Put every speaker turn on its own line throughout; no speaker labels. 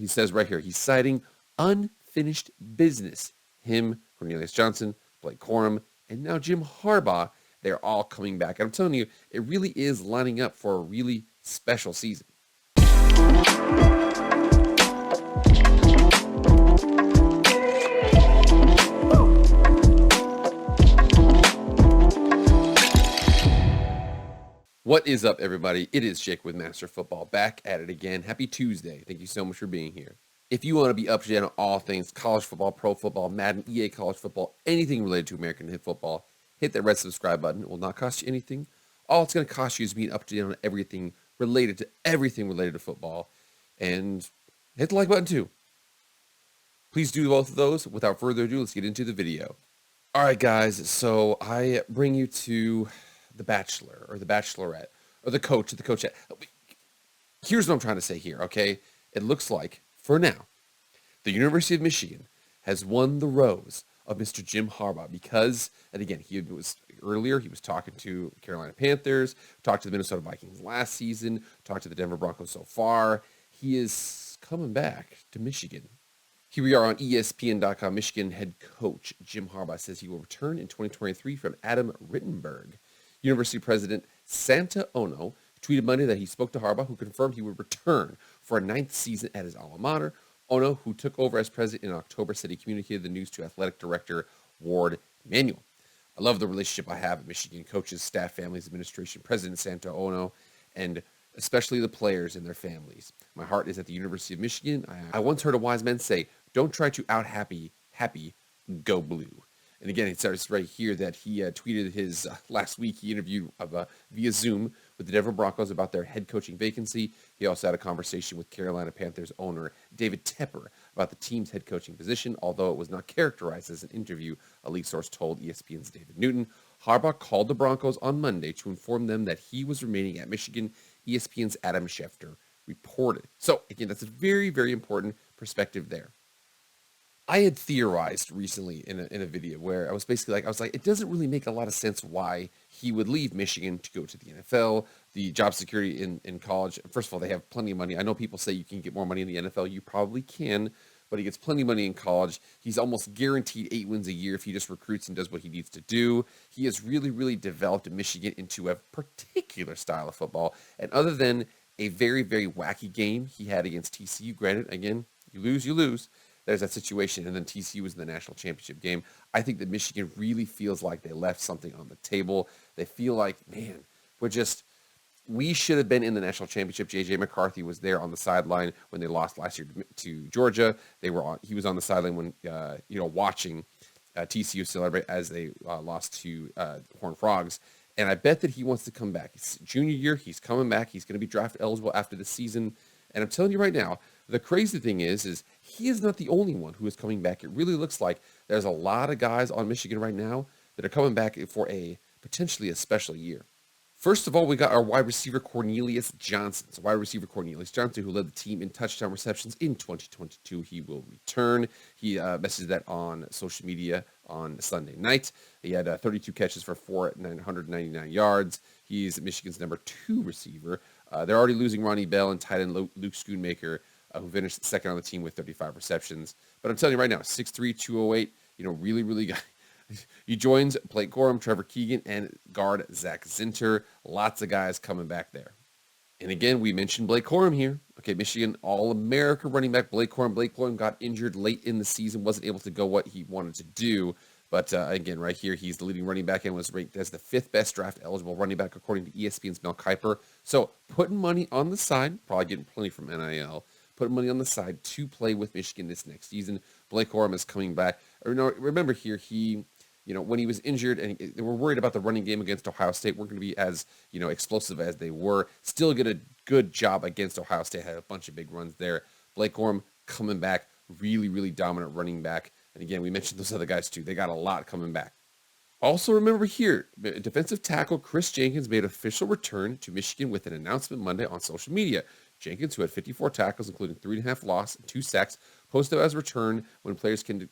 he says right here, he's citing unfinished business. Him, Cornelius Johnson, Blake Corum, and now Jim Harbaugh, they're all coming back. And I'm telling you, it really is lining up for a really special season. What is up, everybody? It is Jake with Master Football, back at it again. Happy Tuesday. Thank you so much for being here. If you want to be up to date on all things college football, pro football, Madden, EA college football, anything related to American football, hit that red subscribe button. It will not cost you anything. All it's going to cost you is being up to date on everything related to football. And hit the like button too. Please do both of those. Without further ado, let's get into the video. All right, guys. So I bring you to The Bachelor or The Bachelorette or the coachette. Here's what I'm trying to say here, okay? It looks like, for now, the University of Michigan has won the rose of Mr. Jim Harbaugh because, and again, he was talking to Carolina Panthers, talked to the Minnesota Vikings last season, talked to the Denver Broncos so far. He is coming back to Michigan. Here we are on ESPN.com. Michigan head coach Jim Harbaugh says he will return in 2023 from Adam Rittenberg. University President Santa Ono tweeted Monday that he spoke to Harbaugh, who confirmed he would return for a 9th season at his alma mater. Ono, who took over as president in October, said he communicated the news to athletic director Ward Manuel. I love the relationship I have with Michigan coaches, staff, families, administration, President Santa Ono, and especially the players and their families. My heart is at the University of Michigan. I once heard a wise man say, "Don't try to out-happy, go blue." And again, it starts right here that he tweeted his last week. He interviewed via Zoom with the Denver Broncos about their head coaching vacancy. He also had a conversation with Carolina Panthers owner David Tepper about the team's head coaching position, although it was not characterized as an interview, a leak source told ESPN's David Newton. Harbaugh called the Broncos on Monday to inform them that he was remaining at Michigan, ESPN's Adam Schefter reported. So, again, that's a very, very important perspective there. I had theorized recently in a video where I was basically like, it doesn't really make a lot of sense why he would leave Michigan to go to the NFL. The job security in college, first of all, they have plenty of money. I know people say you can get more money in the NFL. You probably can, but he gets plenty of money in college. He's almost guaranteed 8 wins a year if he just recruits and does what he needs to do. He has really, really developed Michigan into a particular style of football. And other than a very, very wacky game he had against TCU, granted, again, you lose. There's that situation, and then TCU was in the national championship game. I think that Michigan really feels like they left something on the table. They feel like, man, we should have been in the national championship. J.J. McCarthy was there on the sideline when they lost last year to Georgia. He was on the sideline when, watching TCU celebrate as they lost to Horned Frogs. And I bet that he wants to come back. It's junior year. He's coming back. He's going to be draft eligible after the season. And I'm telling you right now, the crazy thing is he is not the only one who is coming back. It really looks like there's a lot of guys on Michigan right now that are coming back for potentially a special year. First of all, we got our wide receiver Cornelius Johnson. So wide receiver Cornelius Johnson, who led the team in touchdown receptions in 2022. He will return. He messaged that on social media on Sunday night. He had 32 catches for 999 yards. He's Michigan's number 2 receiver. They're already losing Ronnie Bell and tight end Luke Schoonmaker, who finished second on the team with 35 receptions. But I'm telling you right now, 6'3", 208, really, really good. He joins Blake Corum, Trevor Keegan, and guard Zach Zinter. Lots of guys coming back there. And again, we mentioned Blake Corum here. Okay, Michigan All-America running back Blake Corum. Blake Corum got injured late in the season, wasn't able to go what he wanted to do. But again, right here, he's the leading running back and was ranked as the 5th best draft-eligible running back according to ESPN's Mel Kiper. So putting money on the side, probably getting plenty from NIL, putting money on the side to play with Michigan this next season. Blake Corum is coming back. Remember here, when he was injured and they were worried about the running game against Ohio State, weren't going to be as, explosive as they were. Still get a good job against Ohio State. Had a bunch of big runs there. Blake Corum coming back, really, really dominant running back. And again, we mentioned those other guys too. They got a lot coming back. Also remember here, defensive tackle Chris Jenkins made official return to Michigan with an announcement Monday on social media. Jenkins, who had 54 tackles, including 3.5 loss and 2 sacks, posted as return when players can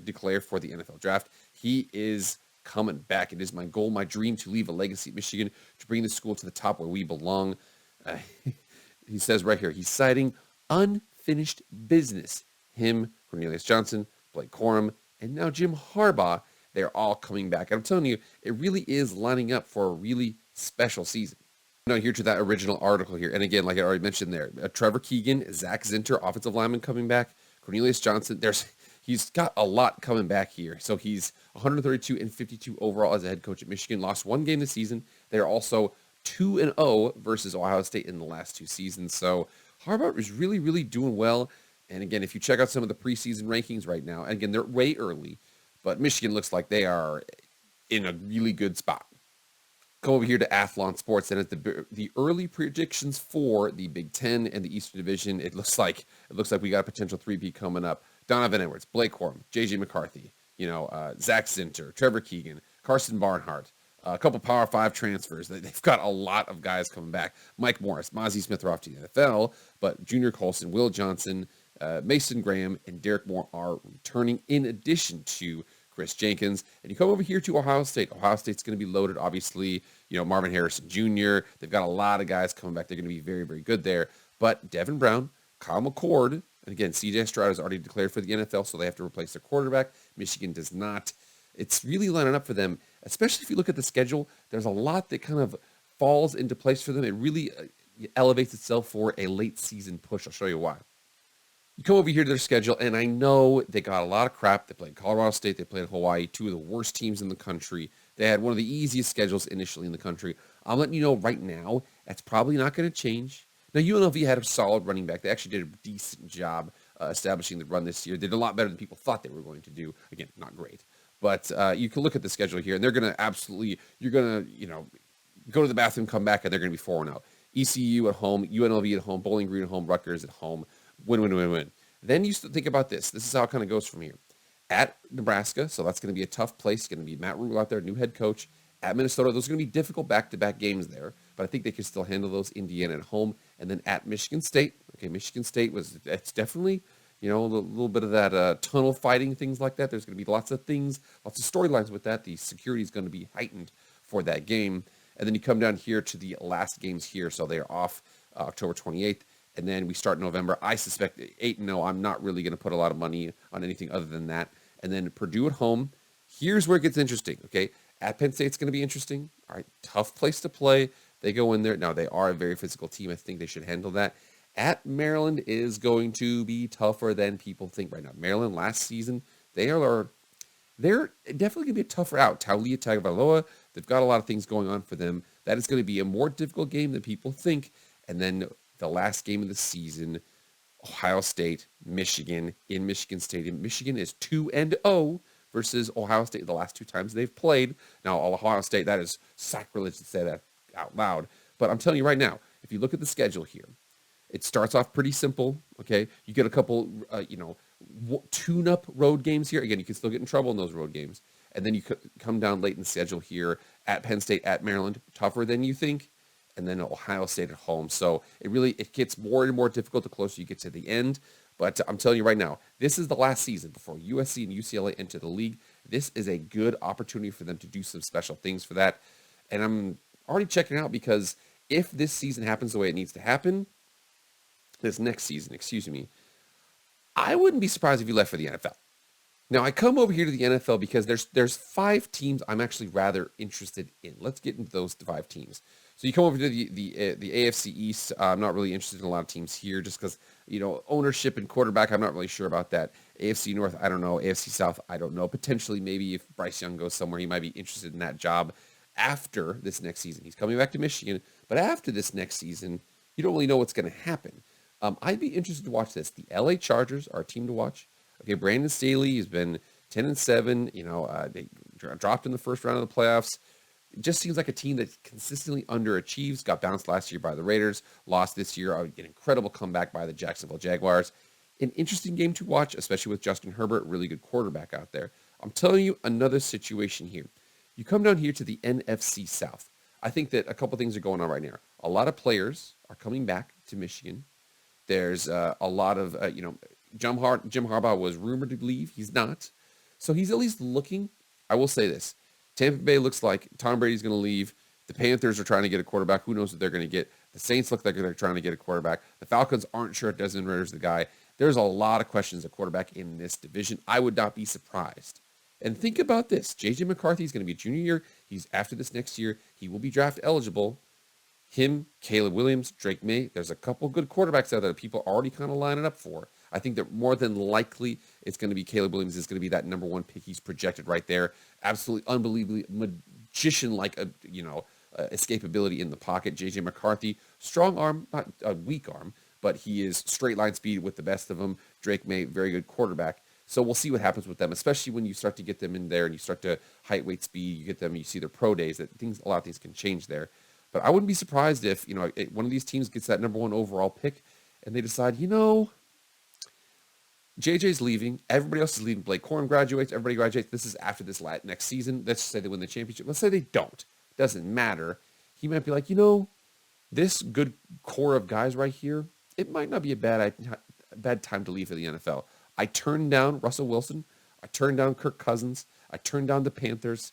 declare for the NFL draft. He is coming back. It is my goal, my dream to leave a legacy at Michigan, to bring the school to the top where we belong. He says right here, he's citing unfinished unfinished business. Him, Cornelius Johnson, Blake Corum, and now Jim Harbaugh, they're all coming back. And I'm telling you, it really is lining up for a really special season. Now, here to that original article here. And again, like I already mentioned there, Trevor Keegan, Zach Zinter, offensive lineman coming back, Cornelius Johnson. He's got a lot coming back here. So he's 132 and 52 overall as a head coach at Michigan. Lost one game this season. They're also 2-0 versus Ohio State in the last two seasons. So Harbaugh is really, really doing well. And again, if you check out some of the preseason rankings right now, and again, they're way early, but Michigan looks like they are in a really good spot. Come over here to Athlon Sports, and at the early predictions for the Big Ten and the Eastern Division, it looks like we got a potential 3P coming up. Donovan Edwards, Blake Corum, JJ McCarthy, Zach Zinter, Trevor Keegan, Carson Barnhart, a couple Power 5 transfers. They've got a lot of guys coming back. Mike Morris, Mozzie Smith are off to the NFL, but Junior Colson, Will Johnson, Mason Graham, and Derek Moore are returning in addition to Chris Jenkins. And you come over here to Ohio State. Ohio State's going to be loaded, obviously. Marvin Harrison Jr. They've got a lot of guys coming back. They're going to be very, very good there. But Devin Brown, Kyle McCord, and again, CJ Stroud has already declared for the NFL, so they have to replace their quarterback. Michigan does not. It's really lining up for them, especially if you look at the schedule. There's a lot that kind of falls into place for them. It really elevates itself for a late season push. I'll show you why. You come over here to their schedule, and I know they got a lot of crap. They played Colorado State. They played Hawaii, two of the worst teams in the country. They had one of the easiest schedules initially in the country. I'm letting you know right now, that's probably not going to change. Now, UNLV had a solid running back. They actually did a decent job establishing the run this year. They did a lot better than people thought they were going to do. Again, not great. But you can look at the schedule here, and they're going to absolutely, you're going to, go to the bathroom, come back, and they're going to be 4-0. ECU at home, UNLV at home, Bowling Green at home, Rutgers at home. Win, win, win, win. Then you think about this. This is how it kind of goes from here. At Nebraska, so that's going to be a tough place. It's going to be Matt Rhule out there, new head coach. At Minnesota, those are going to be difficult back-to-back games there, but I think they can still handle those. Indiana at home, and then at Michigan State. Okay, Michigan State it's definitely, a little bit of that tunnel fighting, things like that. There's going to be lots of things, lots of storylines with that. The security is going to be heightened for that game. And then you come down here to the last games here, so they are off October 28th. And then we start November. I suspect 8-0. I'm not really going to put a lot of money on anything other than that. And then Purdue at home. Here's where it gets interesting, okay? At Penn State's going to be interesting. All right, tough place to play. They go in there. Now, they are a very physical team. I think they should handle that. At Maryland is going to be tougher than people think right now. Maryland last season, they're definitely going to be a tougher out. Taulia Tagovailoa, they've got a lot of things going on for them. That is going to be a more difficult game than people think. And then the last game of the season, Ohio State, Michigan, in Michigan Stadium. Michigan is 2-0 versus Ohio State the last two times they've played. Now, Ohio State, that is sacrilege to say that out loud. But I'm telling you right now, if you look at the schedule here, it starts off pretty simple, okay? You get a couple, tune-up road games here. Again, you can still get in trouble in those road games. And then you come down late in the schedule here at Penn State, at Maryland, tougher than you think. And then Ohio State at home. So it gets more and more difficult the closer you get to the end. But I'm telling you right now, this is the last season before USC and UCLA enter the league. This is a good opportunity for them to do some special things for that. And I'm already checking out because if this season happens the way it needs to happen, this next season, I wouldn't be surprised if you left for the NFL. Now, I come over here to the NFL because there's 5 teams I'm actually rather interested in. Let's get into those 5 teams. So you come over to the AFC East. I'm not really interested in a lot of teams here just because, ownership and quarterback, I'm not really sure about that. AFC North, I don't know. AFC South, I don't know. Potentially, maybe if Bryce Young goes somewhere, he might be interested in that job after this next season. He's coming back to Michigan, but after this next season, you don't really know what's going to happen. I'd be interested to watch this. The LA Chargers are a team to watch. Okay, Brandon Staley has been 10-7. They dropped in the first round of the playoffs. It just seems like a team that consistently underachieves. Got bounced last year by the Raiders. Lost this year. An incredible comeback by the Jacksonville Jaguars. An interesting game to watch, especially with Justin Herbert, really good quarterback out there. I'm telling you, another situation here. You come down here to the NFC South. I think that a couple things are going on right now. A lot of players are coming back to Michigan. There's a lot of, Jim Harbaugh was rumored to leave. He's not. So he's at least looking. I will say this. Tampa Bay looks like Tom Brady's going to leave. The Panthers are trying to get a quarterback. Who knows what they're going to get. The Saints look like they're trying to get a quarterback. The Falcons aren't sure if Desmond Ritter's the guy. There's a lot of questions at quarterback in this division. I would not be surprised. And think about this. J.J. McCarthy is going to be a junior year. He's after this next year. He will be draft eligible. Him, Caleb Williams, Drake May. There's a couple good quarterbacks out there that people are already kind of lining up for. I think that more than likely it's going to be Caleb Williams is going to be that number one pick. He's projected right there. Absolutely unbelievably magician-like, escapability in the pocket. J.J. McCarthy, strong arm, not a weak arm, but he is straight line speed with the best of them. Drake May, very good quarterback. So we'll see what happens with them, especially when you start to get them in there and you start to height, weight, speed. You get them, you see their pro days. A lot of things can change there. But I wouldn't be surprised if one of these teams gets that number one overall pick, and they decide, JJ's leaving, everybody else is leaving. Blake Corum graduates, everybody graduates. This is after this next season. Let's say they win the championship. Let's say they don't. Doesn't matter. He might be like, this good core of guys right here, it might not be a bad time to leave for the NFL. I turned down Russell Wilson. I turned down Kirk Cousins. I turned down the Panthers.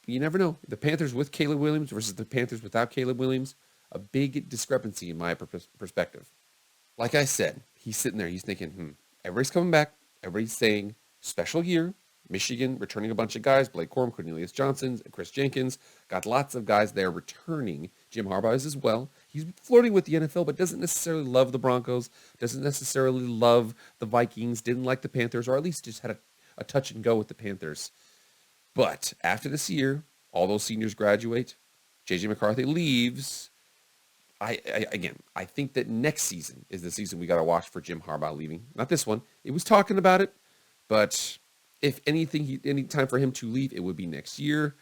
You never know. The Panthers with Caleb Williams versus the Panthers without Caleb Williams, a big discrepancy in my perspective. Like I said, he's sitting there. He's thinking, everybody's coming back. Everybody's saying special year. Michigan returning a bunch of guys. Blake Corum, Cornelius Johnson, Chris Jenkins. Got lots of guys there returning. Jim Harbaugh is as well. He's flirting with the NFL, but doesn't necessarily love the Broncos. Doesn't necessarily love the Vikings. Didn't like the Panthers, or at least just had a touch and go with the Panthers. But after this year, all those seniors graduate. J.J. McCarthy leaves. I think that next season is the season we got to watch for Jim Harbaugh leaving. Not this one. It was talking about it, but if anything, any time for him to leave, it would be next year.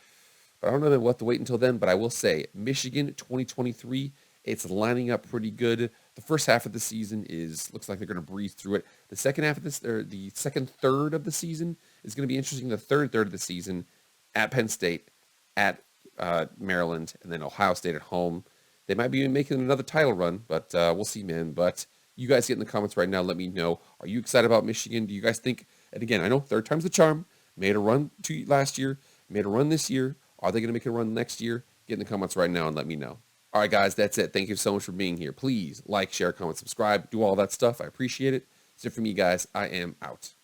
But I don't know that we'll have to wait until then. But I will say, Michigan 2023, it's lining up pretty good. The first half of the season looks like they're going to breeze through it. The second half of this, or the second third of the season, is going to be interesting. The third of the season, at Penn State, at Maryland, and then Ohio State at home. They might be making another title run, but we'll see, man. But you guys get in the comments right now. Let me know. Are you excited about Michigan? Do you guys think, and again, I know third time's the charm, made a run last year, made a run this year. Are they going to make a run next year? Get in the comments right now and let me know. All right, guys, that's it. Thank you so much for being here. Please like, share, comment, subscribe, do all that stuff. I appreciate it. That's it for me, guys. I am out.